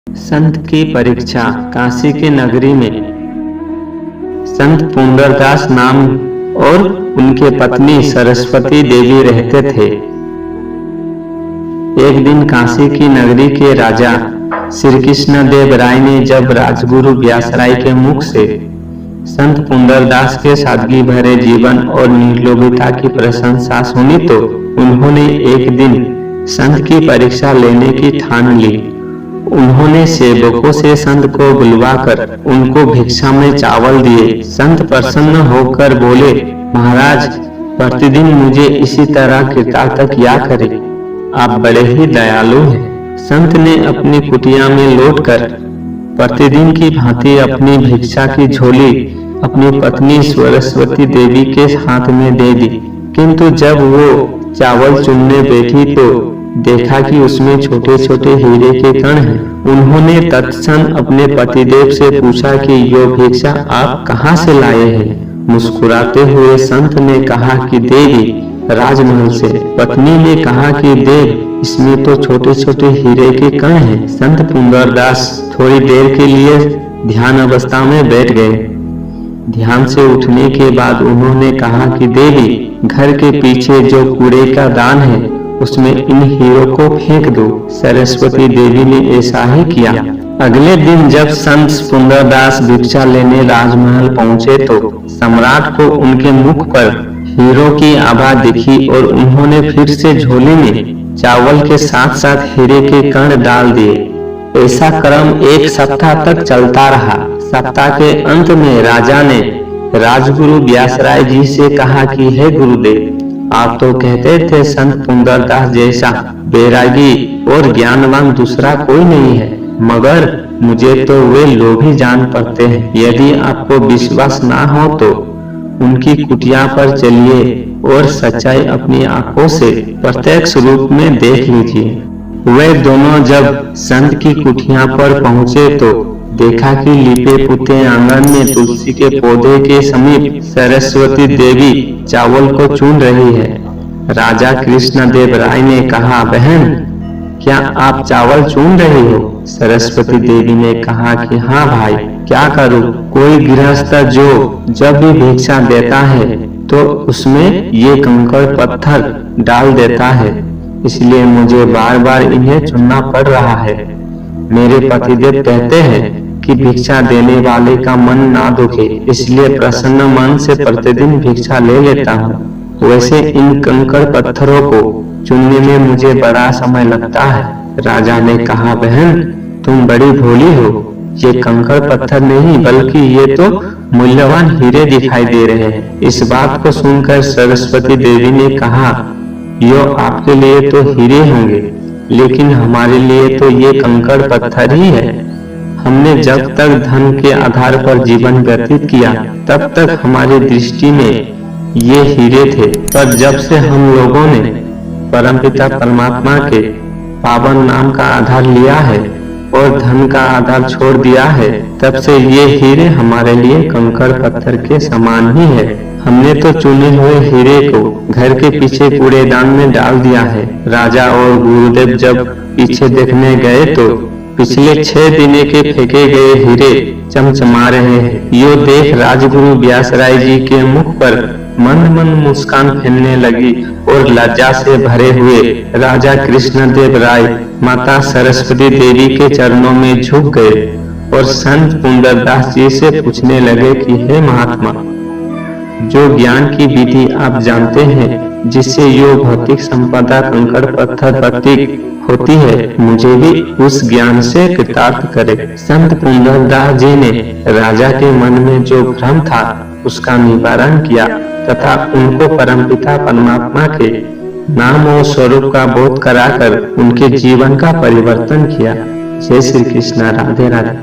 संत की परीक्षा। काशी के नगरी में संत पुंडरदास नाम और उनके पत्नी सरस्वती देवी रहते थे। एक दिन काशी की नगरी के राजा श्री कृष्ण देव राय ने जब राजगुरु व्यासराय के मुख से संत पुंडरदास के सादगी भरे जीवन और निर्लोभिता की प्रशंसा सुनी तो उन्होंने एक दिन संत की परीक्षा लेने की ठान ली। उन्होंने सेवकों से संत को बुलवाकर उनको भिक्षा में चावल दिए। संत प्रसन्न होकर बोले, महाराज, प्रतिदिन मुझे इसी तरह कृतार्थ किया करे, आप बड़े ही दयालु हैं। संत ने अपनी कुटिया में लौटकर प्रतिदिन की भांति अपनी भिक्षा की झोली अपनी पत्नी सरस्वती देवी के हाथ में दे दी, किंतु जब वो चावल चुनने बैठी तो देखा कि उसमें छोटे छोटे हीरे के कण हैं। उन्होंने तत्क्षण अपने पतिदेव से पूछा कि यो भिक्षा आप कहाँ से लाए हैं? मुस्कुराते हुए संत ने कहा कि देवी, राजमहल से। पत्नी ने कहा कि देव, इसमें तो छोटे छोटे हीरे के कण हैं। संत पुंडरदास थोड़ी देर के लिए ध्यान अवस्था में बैठ गए। ध्यान से उठने के बाद उन्होंने कहा कि देवी, घर के पीछे जो कूड़े का दान है उसमें इन हीरों को फेंक दो। सरस्वती देवी ने ऐसा ही किया। अगले दिन जब संत पुंडरदास भिक्षा लेने राजमहल पहुंचे तो सम्राट को उनके मुख पर हीरों की आभा दिखी और उन्होंने फिर से झोली में चावल के साथ साथ हीरे के कण डाल दिए। ऐसा क्रम एक सप्ताह तक चलता रहा। सप्ताह के अंत में राजा ने राजगुरु व्यासराय जी से कहा कि हे गुरुदेव, आप तो कहते थे संत पुंडरदास जैसा बैरागी और ज्ञानवान दूसरा कोई नहीं है, मगर मुझे तो वे लोभी जान पड़ते हैं। यदि आपको विश्वास ना हो तो उनकी कुटिया पर चलिए और सच्चाई अपनी आंखों से प्रत्यक्ष रूप में देख लीजिए। वे दोनों जब संत की कुटिया पर पहुंचे तो देखा कि लिपे पुते आंगन में तुलसी के पौधे के समीप सरस्वती देवी चावल को चुन रही है। राजा कृष्ण देव राय ने कहा, बहन, क्या आप चावल चुन रही हो? सरस्वती देवी ने कहा कि हाँ भाई, क्या करूं? कोई गृहस्थ जो जब भी भिक्षा देता है तो उसमें ये कंकड़ पत्थर डाल देता है, इसलिए मुझे बार बार इन्हें चुनना पड़ रहा है। मेरे पतिदेव कहते हैं कि भिक्षा देने वाले का मन ना दुखे, इसलिए प्रसन्न मन से प्रतिदिन भिक्षा ले लेता हूँ। वैसे इन कंकड़ पत्थरों को चुनने में मुझे बड़ा समय लगता है। राजा ने कहा, बहन, तुम बड़ी भोली हो। ये कंकड़ पत्थर नहीं बल्कि ये तो मूल्यवान हीरे दिखाई दे रहे हैं। इस बात को सुनकर सरस्वती देवी ने कहा, यो आपके लिए तो हीरे होंगे, लेकिन हमारे लिए तो ये कंकड़ पत्थर ही है। हमने जब तक धन के आधार पर जीवन व्यतीत किया तब तक हमारी दृष्टि में ये हीरे थे, पर जब से हम लोगों ने परमपिता परमात्मा के पावन नाम का आधार लिया है और धन का आधार छोड़ दिया है, तब से ये हीरे हमारे लिए कंकड़ पत्थर के समान ही है। हमने तो चुने हुए हीरे को घर के पीछे कूड़ेदान में डाल दिया है। राजा और गुरुदेव जब पीछे देखने गए तो पिछले 6 दिन के फेंके गए हीरे चमचमा रहे हैं। यो देख राजगुरु व्यासराय जी के मुख पर मंद मंद मुस्कान फैलने लगी और लज्जा से भरे हुए राजा कृष्ण देव राय माता सरस्वती देवी के चरणों में झुक गए और संत पुंडरदास जी से पूछने लगे कि हे महात्मा, जो ज्ञान की विधि आप जानते हैं जिससे यो भौतिक संपदा कंकड़ पत्थर प्रतीक होती है, मुझे भी उस ज्ञान से कृतार्थ करे। संत पुंडरदास जी ने राजा के मन में जो भ्रम था उसका निवारण किया तथा उनको परमपिता परमात्मा के नाम और स्वरूप का बोध कराकर उनके जीवन का परिवर्तन किया। जय श्री कृष्ण। राधे राधे।